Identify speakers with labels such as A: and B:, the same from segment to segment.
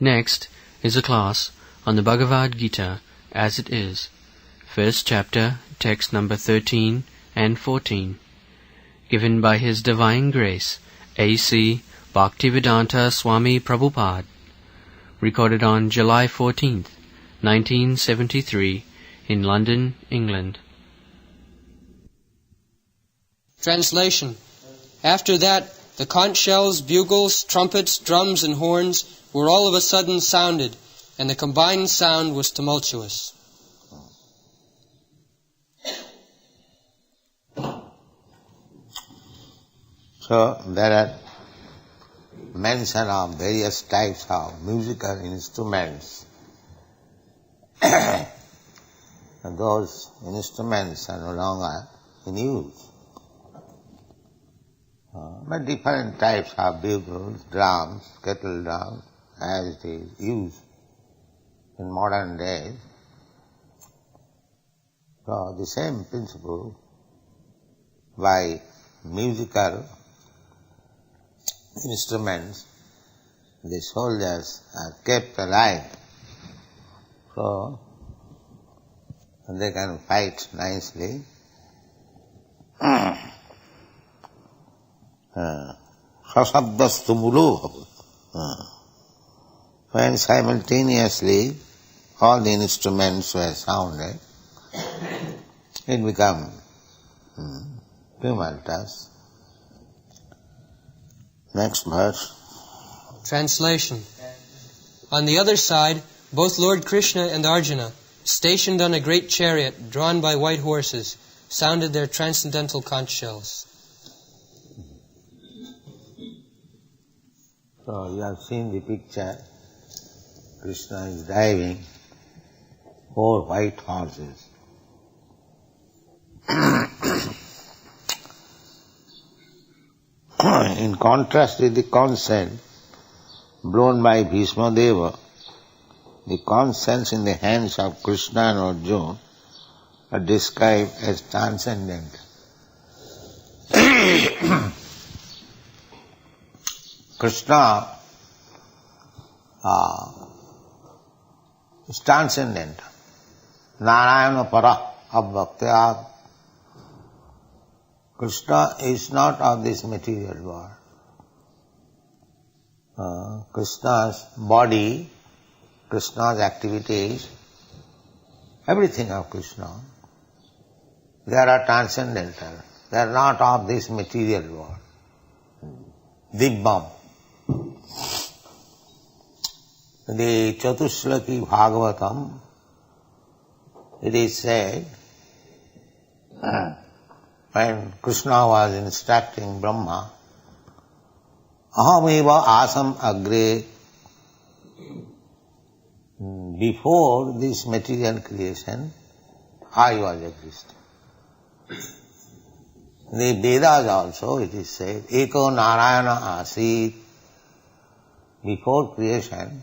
A: Next is a class on the Bhagavad Gita as it is, first chapter, text number 13 and 14, given by His Divine Grace, A.C. Bhaktivedanta Swami Prabhupada, recorded on July 14th, 1973, in London, England.
B: Translation. After that, the conch shells, bugles, trumpets, drums, and horns were all of a sudden sounded, and the combined sound was tumultuous.
C: So there are mention of various types of musical instruments. And those instruments are no longer in use. But different types of bugles, drums, kettle drums, as it is used in modern days. So the same principle by musical instruments the soldiers are kept alive, so they can fight nicely. Sasabdastu mulo. When simultaneously all the instruments were sounded, it became tumultuous. Next verse.
B: Translation. On the other side, both Lord Krishna and Arjuna, stationed on a great chariot drawn by white horses, sounded their transcendental conch shells.
C: So you have seen the picture. Krishna is driving 4 white horses. In contrast with the conch shell blown by Bhishma Deva, the conch shells in the hands of Krishna and Arjuna are described as transcendent. Krishna is transcendent. Narayana para abhaktya. Krishna is not of this material world. Krishna's body, Krishna's activities, everything of Krishna, they are transcendental. They are not of this material world. Dibbam. The Chatushlaki Bhagavatam, it is said, when Krishna was instructing Brahma, Ahameva asam agre, before this material creation, I was existing. The Vedas also, it is said, Eko Narayana Asit, before creation,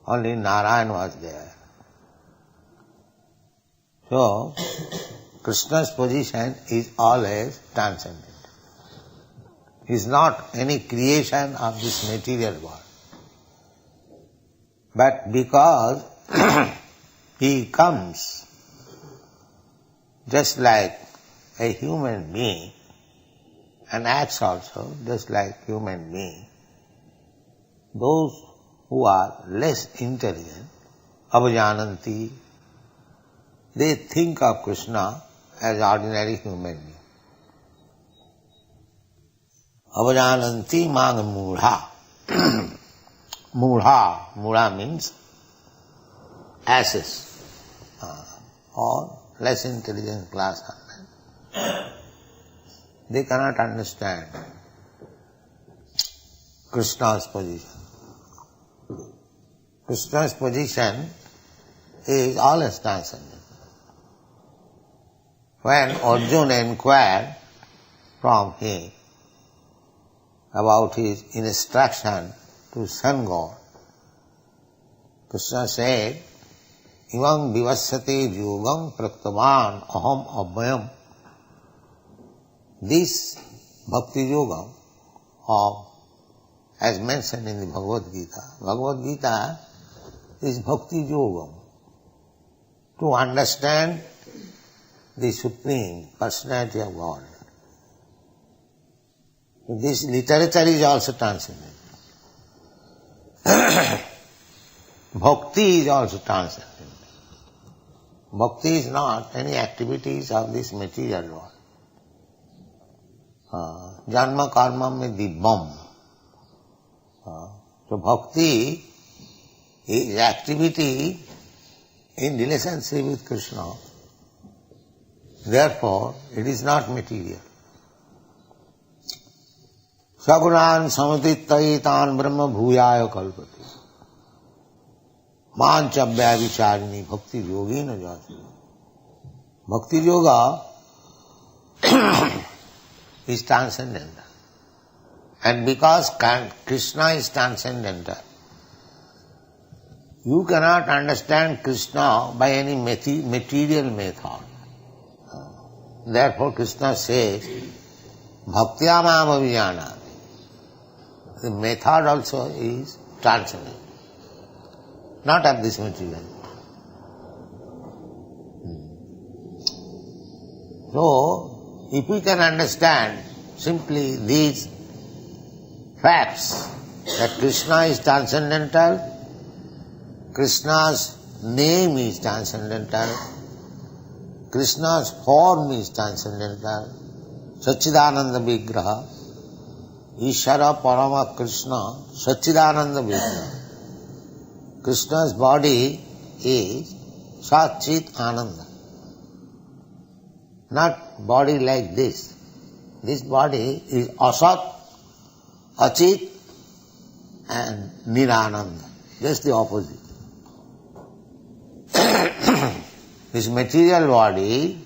C: only Narayan was there. So, Krishna's position is always transcendent. He is not any creation of this material world. But because he comes just like a human being and acts also just like human being, those who are less intelligent, avajananti, they think of Krishna as ordinary human being. Avajananti mang mudha. Mudha means asses or less intelligent class. They cannot understand Krishna's position. Krishna's position is always transcendent. When Arjuna inquired from him about his instruction to sun god, Krishna said, Imam vivassate yogam praktavan aham abhayam. This bhakti yoga of as mentioned in the Bhagavad Gita. Bhagavad Gita is Bhakti Yogam. To understand the Supreme Personality of God. This literature is also transcendental. Bhakti is also transcendental. Bhakti is not any activities of this material world. Janma karma me dibbam. So bhakti is activity in relationship with Krishna. Therefore, it is not material. Sagunan samatitaitan brahma bhuyaya kalpati. Manchabhya vicharini bhakti yogi na jati. Bhakti yoga is transcendental. And because Krishna is transcendental, you cannot understand Krishna by any material method. Therefore Krishna says, Bhaktya mam avijana. The method also is transcendental, not of this material. So, if we can understand simply these facts, that Krishna is transcendental, Krishna's name is transcendental, Krishna's form is transcendental, Satchidananda Vigraha, Ishara Parama Krishna, Satchidananda Vigraha. Krishna's body is Satchit Ananda. Not body like this. This body is Asat, Achit and Nirananda. Just the opposite. This material body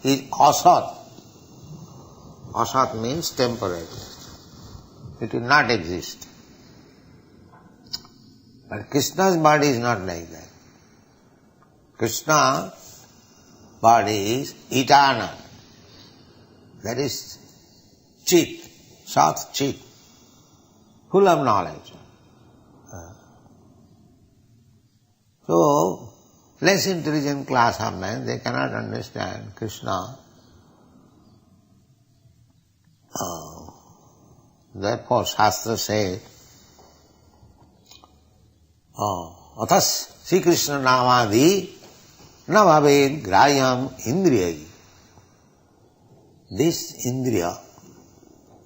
C: is Asat. Asat means temporary. It will not exist. But Krishna's body is not like that. Krishna's body is eternal. That is Chit, Sat Chit, full of knowledge. So, less intelligent class of men, they cannot understand Krishna. Therefore Shastra says, Athas Sri Krishna Namadi na bhaved grayam indriyai. This indriya,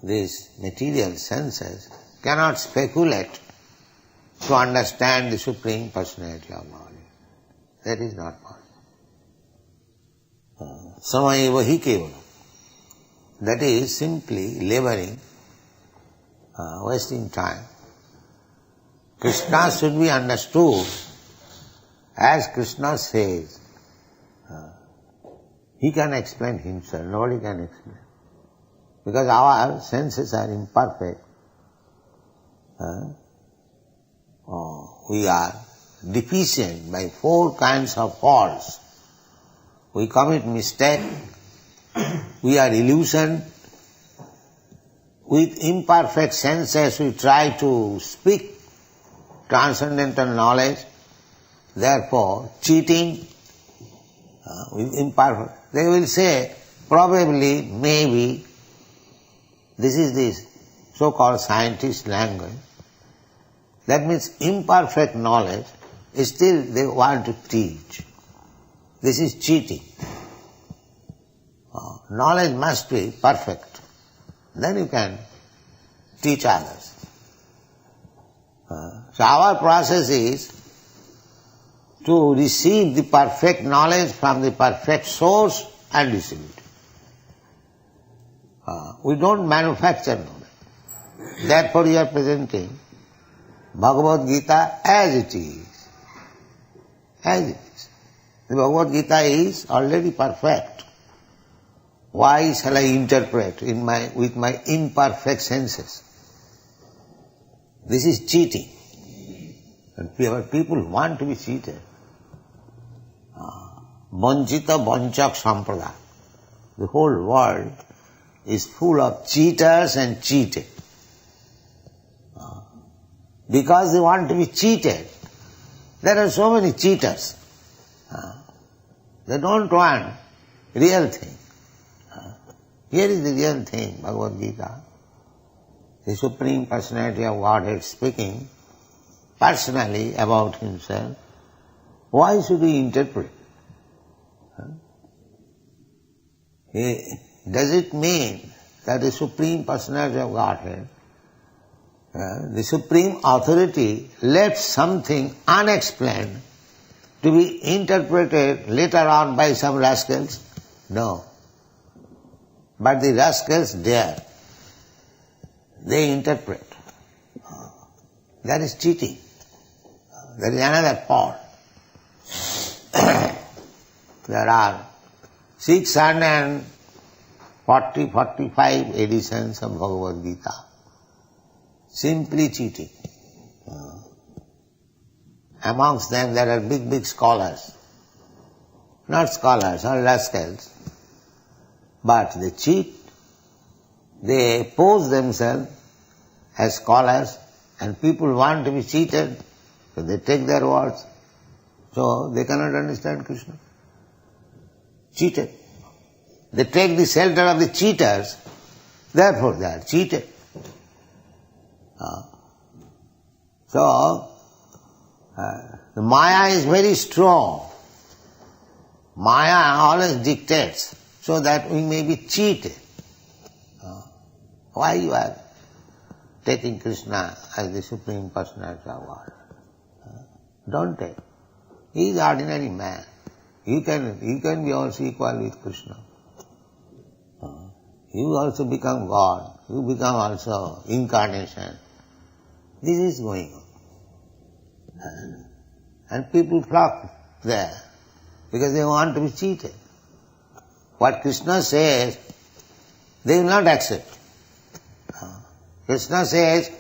C: these material senses, cannot speculate to understand the Supreme Personality of God. That is not possible. Samayeva hi kevalam. That is simply laboring, wasting time. Krishna should be understood as Krishna says. He can explain himself, nobody can explain. Because our senses are imperfect. We are deficient by 4 kinds of faults. We commit mistake, we are illusioned. With imperfect senses we try to speak transcendental knowledge, therefore cheating with imperfect. They will say, probably, maybe, this is this so-called scientist language. That means imperfect knowledge, still they want to teach. This is cheating. Knowledge must be perfect. Then you can teach others. So our process is to receive the perfect knowledge from the perfect source and distribute it. We don't manufacture knowledge. Therefore we are presenting Bhagavad Gita as it is. As it is. The Bhagavad Gita is already perfect. Why shall I interpret with my imperfect senses? This is cheating. And people want to be cheated. Vanchita vanchak sampradaya. The whole world is full of cheaters and cheated. because they want to be cheated. There are so many cheaters. They don't want real thing. Here is the real thing, Bhagavad Gita. The Supreme Personality of Godhead speaking personally about himself. Why should we interpret? Does it mean that the Supreme Personality of Godhead, the Supreme Authority, left something unexplained to be interpreted later on by some rascals? No. But the rascals dare. They interpret. That is cheating. That is another part. There are 645 editions of Bhagavad Gita. Simply cheating. Amongst them there are big scholars. Not scholars, or rascals. But they cheat. They pose themselves as scholars, and people want to be cheated, so they take their words. So they cannot understand Krishna. Cheated. They take the shelter of the cheaters, therefore they are cheated. The Maya is very strong. Maya always dictates so that we may be cheated. Why you are taking Krishna as the Supreme Personality of God? Don't take. He is ordinary man. You can be also equal with Krishna. You also become God. You become also incarnation. This is going on. And people flock there because they want to be cheated. What Krishna says, they will not accept. Krishna says,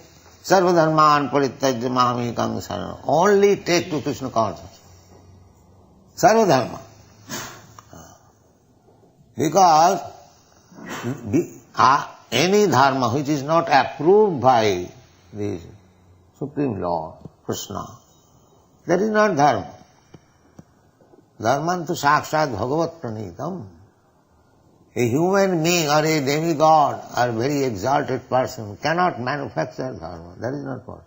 C: Sarva dharman parityajya mamekam saranam. Only take to Krishna consciousness. Sarva dharma. Because any dharma which is not approved by the Supreme Lord, Krishna, that is not dharma. Dharman tu sakshat bhagavat pranitam. A human being or a demigod or a very exalted person cannot manufacture dharma. That is not possible.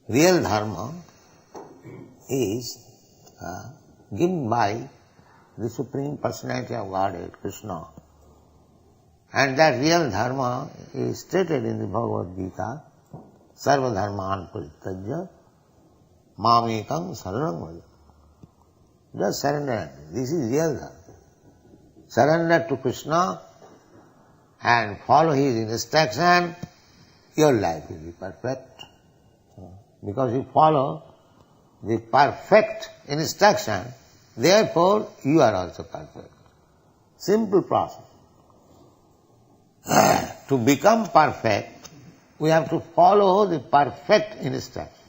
C: Real dharma is given by the Supreme Personality of Godhead, Krishna. And that real dharma is stated in the Bhagavad Gita, Sarva dharman parityajya mamekam saranam vaja. Just surrender. This is real dharma. Surrender to Krishna and follow his instruction, your life will be perfect. Because you follow the perfect instruction, therefore you are also perfect. Simple process. To become perfect, we have to follow the perfect instruction.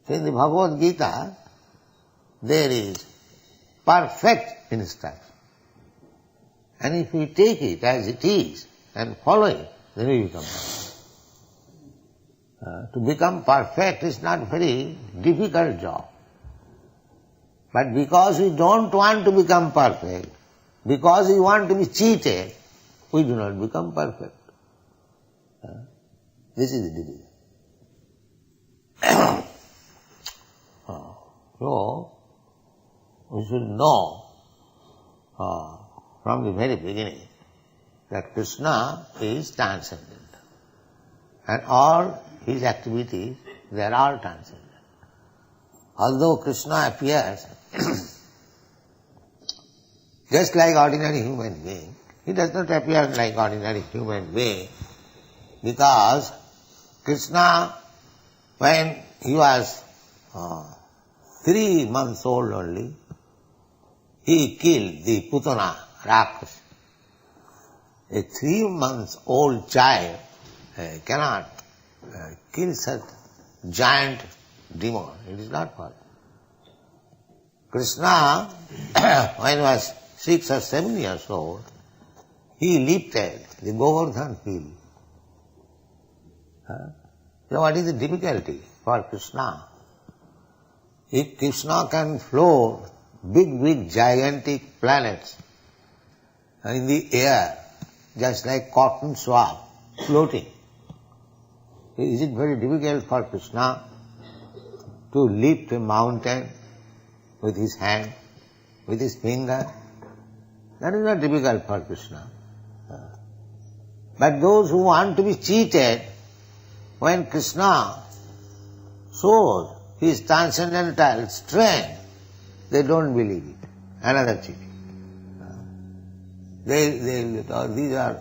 C: So in the Bhagavad Gita, there is perfect instruction. And if we take it as it is and follow it, then we become perfect. To become perfect is not a very difficult job. But because we don't want to become perfect, because we want to be cheated, we do not become perfect. This is the division. So, we should know from the very beginning that Krishna is transcendent. And all his activities, they are all transcendent. Although Krishna appears just like ordinary human being, he does not appear like ordinary human being because Krishna, when he was 3 months old only, he killed the Putana, Rakshasa. A 3 months old child cannot kill such giant demon. It is not possible. Krishna, when he was 6 or 7 years old, he lifted the Govardhan hill So what is the difficulty for Krishna? If Krishna can float big gigantic planets in the air, just like cotton swab floating, is it very difficult for Krishna to lift a mountain with his hand, with his finger? That is not difficult for Krishna. But those who want to be cheated, when Krishna shows his transcendental strength, they don't believe it. Another cheating. These are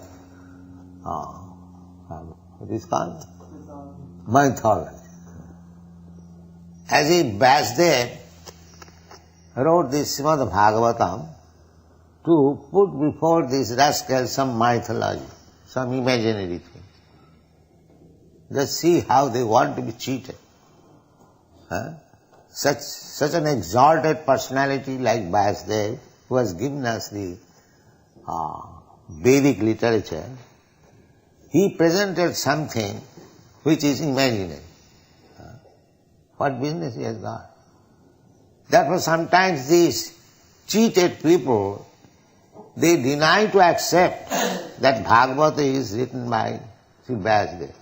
C: what is called? Mythology. As if Vasudev wrote this Srimad Bhagavatam to put before these rascals some mythology, some imaginary thing. Just see how they want to be cheated. Such an exalted personality like Vasudev, who has given us the Vedic literature, he presented something which is imaginary. What business he has got? Therefore sometimes these cheated people, they deny to accept that Bhagavata is written by Sri Vasudev.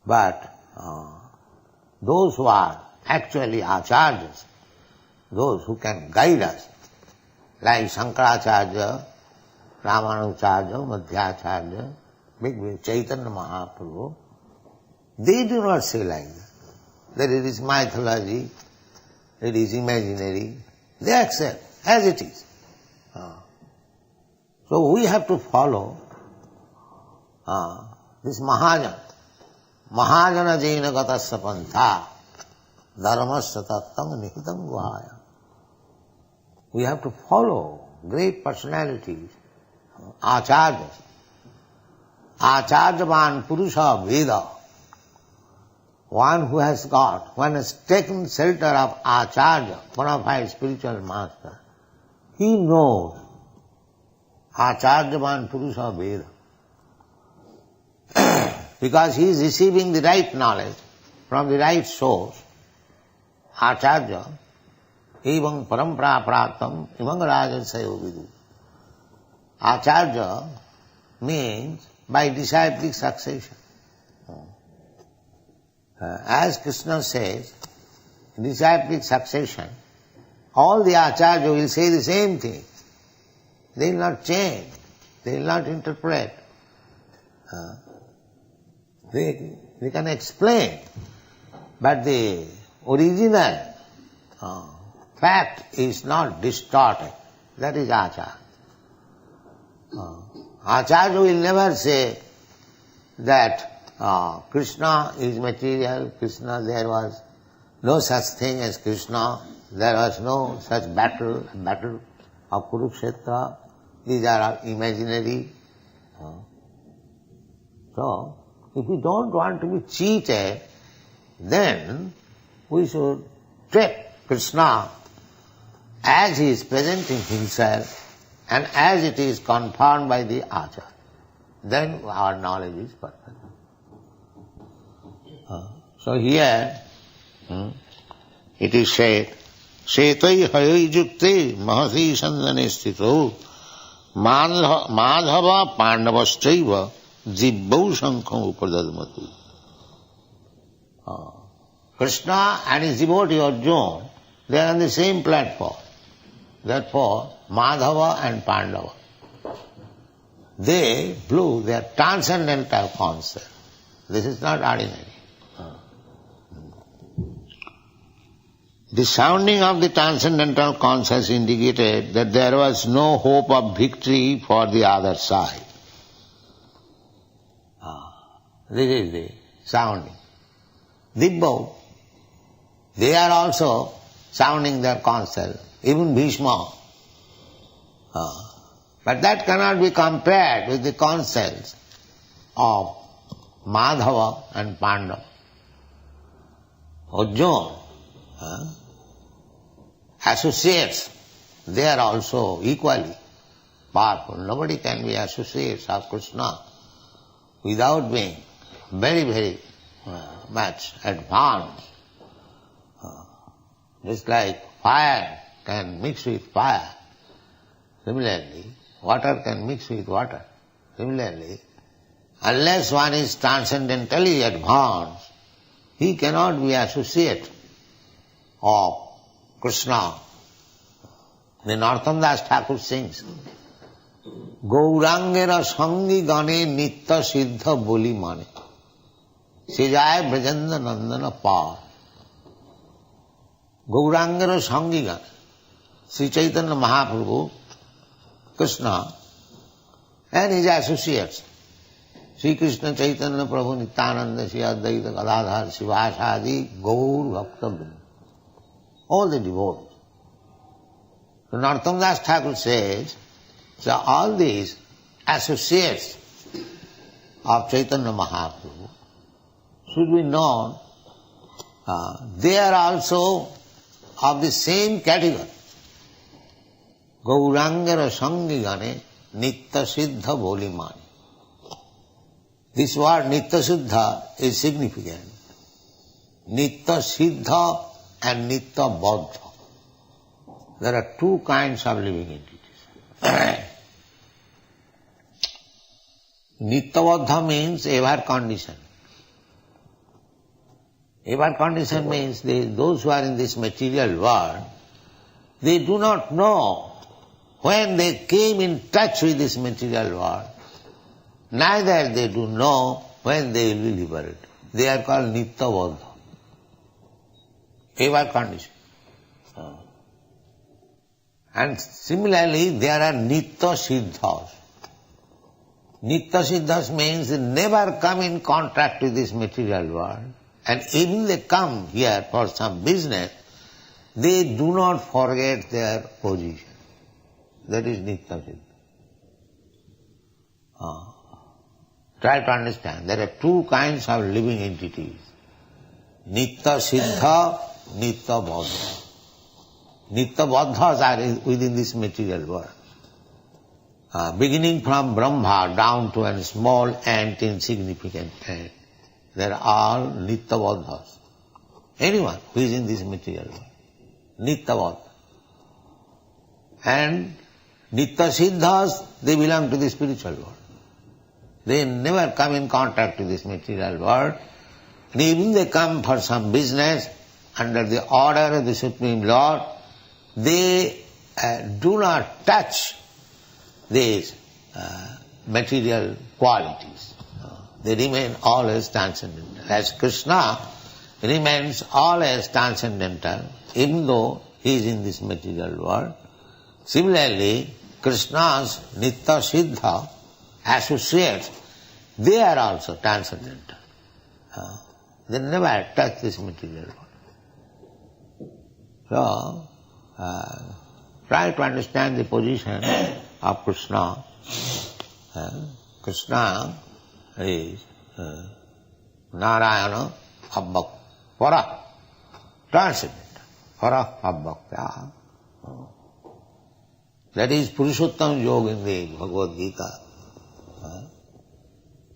C: But those who are actually acharyas, those who can guide us, like Shankaracharya, Ramanujarya, Madhyacharya, big Chaitanya Mahaprabhu, they do not say like that it is mythology, it is imaginary. They accept as it is. So we have to follow this Mahajana. Mahajana jaina gatasya pantha dharmasya tattam nihitam guhaya. We have to follow great personalities, acharyas. Acharyavan purusha veda. One who has taken shelter of acharya, bona fide spiritual master, he knows acharyavan purusha veda. Because he is receiving the right knowledge from the right source, acharya, evam parampara praptam, evam rajasayo vidu. Acharya means by disciplic succession. As Krishna says, disciplic succession, all the acharya will say the same thing. They will not change, they will not interpret. They can explain, but the original fact is not distorted. That is acharya. Acharya will never say that Krishna is material, Krishna, there was no such thing as Krishna, there was no such battle of Kurukshetra, these are imaginary. So, if we don't want to be cheated, then we should treat Krishna as he is presenting himself and as it is confirmed by the acharya. Then our knowledge is perfect. So here it is said, Setai hayai jukte mahasi sandane sthito madhava pandavastraiva jibbau shankham upadadmatu. Krishna and his devotee Arjuna, they are on the same platform. Therefore, Madhava and Pandava, they blew their transcendental concert. This is not ordinary. The sounding of the transcendental concerts indicated that there was no hope of victory for the other side. This is the sounding. Dibbau, they are also sounding their concert, even Bhishma. But that cannot be compared with the concerts of Madhava and Pandava. Arjuna, associates, they are also equally powerful. Nobody can be associates of Krishna without being very, very much advanced. Just like fire can mix with fire, similarly, water can mix with water. Similarly, unless one is transcendentally advanced, he cannot be associate of Krishna. The Narottam Das Thakur sings, Gaurangera sangi gane nitta siddha boli mane, sejaya brajanda nandana par. Gaurangera sangi gane, Sri Chaitanya Mahaprabhu, Krishna, and his associates, Sri Krishna Chaitanya Prabhu Nityananda, Sri Advaita Gadadhar, Sivasadi, Gaur Bhakta Vrinda, all the devotees. So Narottam Das Thakur says, so all these associates of Chaitanya Mahaprabhu should be known, they are also of the same category. Gaurangara sangi gane nitta siddha boli mani. This word nitta siddha is significant. Nitta siddha and nitta baddha. There are two kinds of living entities. Nitta baddha means ever conditioned. Ever conditioned means those who are in this material world, they do not know when they came in touch with this material world, neither they do know when they will be liberated. They are called nitta baddha. Ever conditioned. And similarly, there are nitta siddhas. Nitta siddhas means they never come in contact with this material world, and even they come here for some business, they do not forget their position. That is nitta siddha. Try to understand. There are two kinds of living entities. Nitta siddha, nitta baddha. Nitta baddhas are within this material world. Beginning from Brahma down to a small ant, insignificant ant, they are all nitta baddhas. Anyone who is in this material world, nitta baddha. And nitta siddhas, they belong to the spiritual world. They never come in contact with this material world. And even they come for some business under the order of the Supreme Lord, they do not touch these material qualities. They remain always transcendental. As Krishna remains always transcendental, even though he is in this material world, similarly, Krishna's nitta siddha associates, they are also transcendental. They never touch this material world. So, try to understand the position of Krishna. Krishna is Narayana Abbak, Para, transcendental, Para Abbakya. That is Purushottam Yoga in the Bhagavad Gita.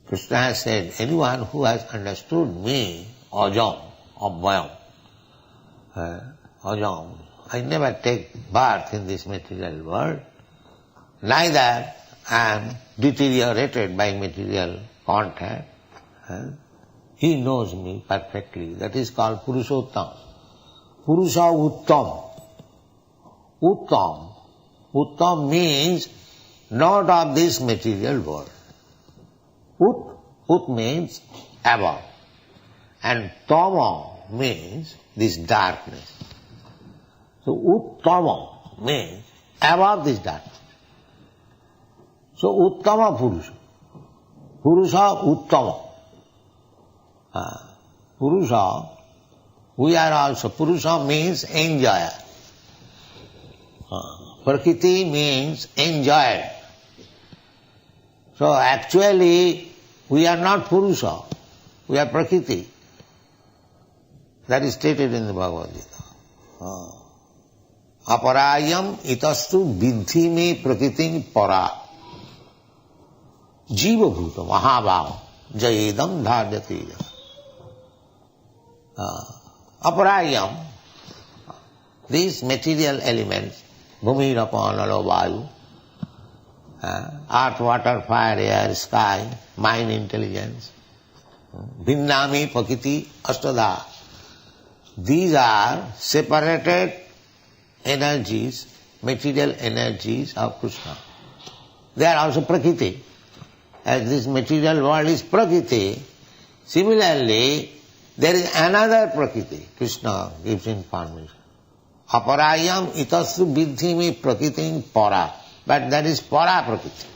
C: Krishna has said, anyone who has understood me, Ajam, Abhayam, Ajam, I never take birth in this material world, neither I am deteriorated by material contact. He knows me perfectly. That is called Purushottam. Purusha Uttam. Uttam. Uttam means not of this material world. Ut means above. And Tama means this darkness. So Uttama means above this darkness. So Uttama Purusha. Purusha Uttama. Purusha, we are also, Purusha means enjoyer. Prakriti means enjoyed. So actually, we are not Purusha, we are Prakriti. That is stated in the Bhagavad Gita. Aparayam itastu vidhi me prakritim para. Jiva bhuta mahabhava jayedam dharjati. Aparayam, these material elements, bhumi, rapana, nalo, vayu, earth, water, fire, air, sky, mind, intelligence, Bhinnami, Prakriti, Astada. These are separated energies, material energies of Krishna. They are also Prakriti. As this material world is Prakriti, similarly, there is another Prakriti. Krishna gives information. Aparayam itasu vidhimi prakritim para. But that is para Prakriti.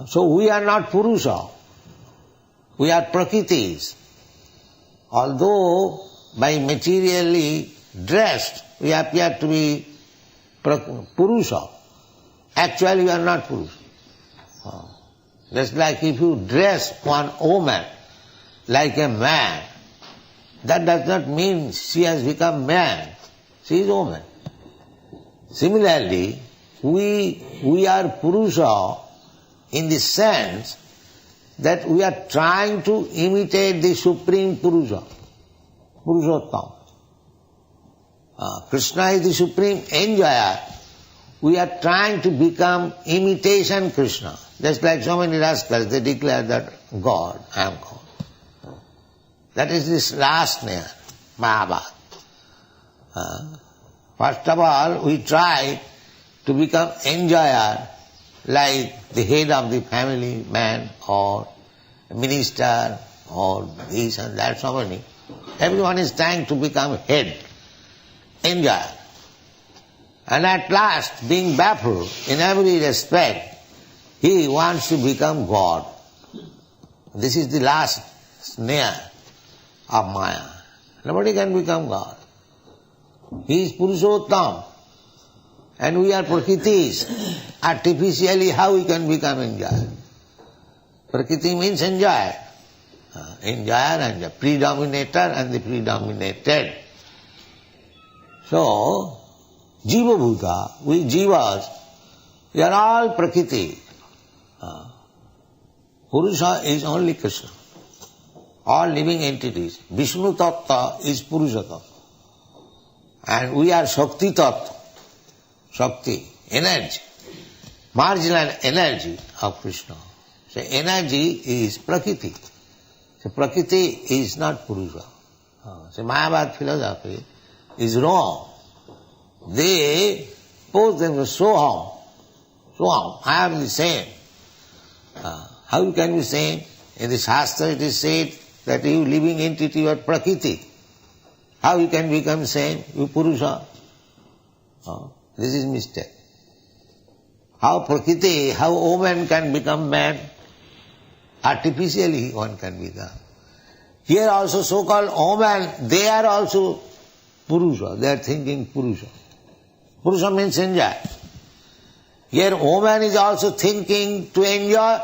C: So we are not Purusha. We are Prakritis. Although by materially dressed we appear to be Purusha, actually we are not Purusha. Just like if you dress one woman like a man, that does not mean she has become man. She is woman. Similarly, we are Purusha in the sense that we are trying to imitate the Supreme Purusha, Purushottam. Krishna is the Supreme Enjoyer. We are trying to become imitation Krishna. Just like so many rascals, they declare that God, I am God. That is this last layer, Mahabharata. First of all, we try to become enjoyer like the head of the family, man or minister or this and that, so many. Everyone is trying to become head, enjoyer. And at last, being baffled in every respect, he wants to become God. This is the last snare of Maya. Nobody can become God. He is Purushottam. And we are Prakritis. Artificially, how we can become enjoyer? Prakriti means enjoyer. Enjoyer and the predominator and the predominated. So, Jiva Bhuta, we Jivas, we are all Prakriti. Purusha is only Krishna. All living entities. Vishnu Tattva is Purusha Tattva. And we are Shakti Tattva. Shakti, energy. Marginal energy of Krishna. So energy is Prakriti. So Prakriti is not Purusha. So Mayavad philosophy is wrong. They pose themselves Soham, I am the same. How you can be same? In the Shastra it is said that you living entity, you are Prakriti. How you can become same? You Purusha. This is mistake. How Prakriti, how woman can become man? Artificially one can become. Here also so-called woman, they are also Purusha. They are thinking Purusha. Purusha means enjoy. Here woman is also thinking to enjoy,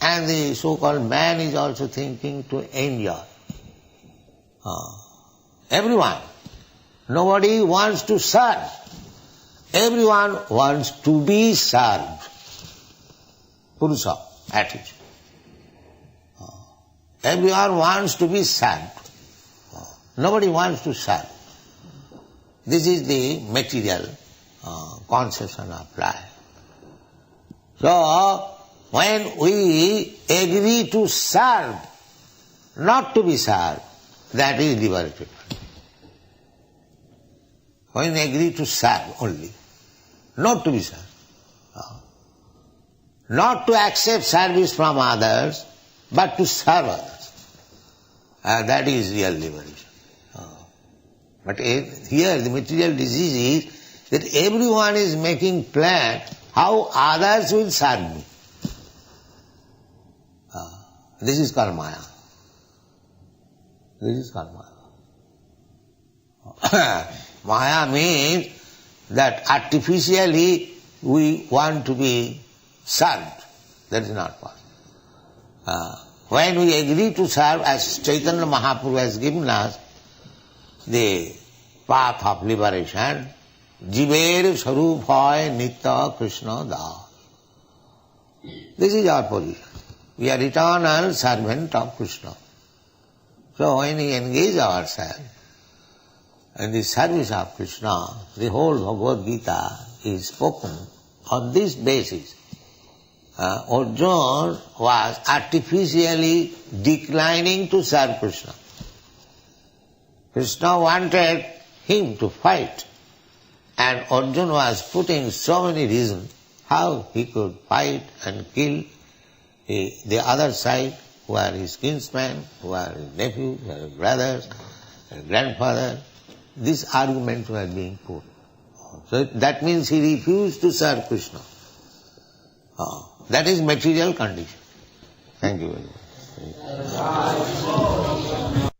C: and the so-called man is also thinking to enjoy. Everyone. Nobody wants to serve. Everyone wants to be served. Purusha attitude. Everyone wants to be served. Nobody wants to serve. This is the material conception of life. So, when we agree to serve, not to be served, that is liberated. When we agree to serve only, not to be served. Not to accept service from others, but to serve others. That is real liberation. But here the material disease is that everyone is making plan how others will serve me. This is called Maya. This is called Maya. Maya means that artificially we want to be served. That is not possible. When we agree to serve, as Chaitanya Mahaprabhu has given us the path of liberation, Jiver Sarup Hoy Nitya Krishna Das. This is our position. We are eternal servant of Krishna. So when we engage ourselves in the service of Krishna, the whole Bhagavad Gita is spoken on this basis. Arjuna was artificially declining to serve Krishna. Krishna wanted him to fight, and Arjuna was putting so many reasons how he could fight and kill the other side, who are his kinsmen, who are his nephews, who are his brothers, his grandfather. These arguments were being put. So that means he refused to serve Krishna. That is material condition. Thank you very much.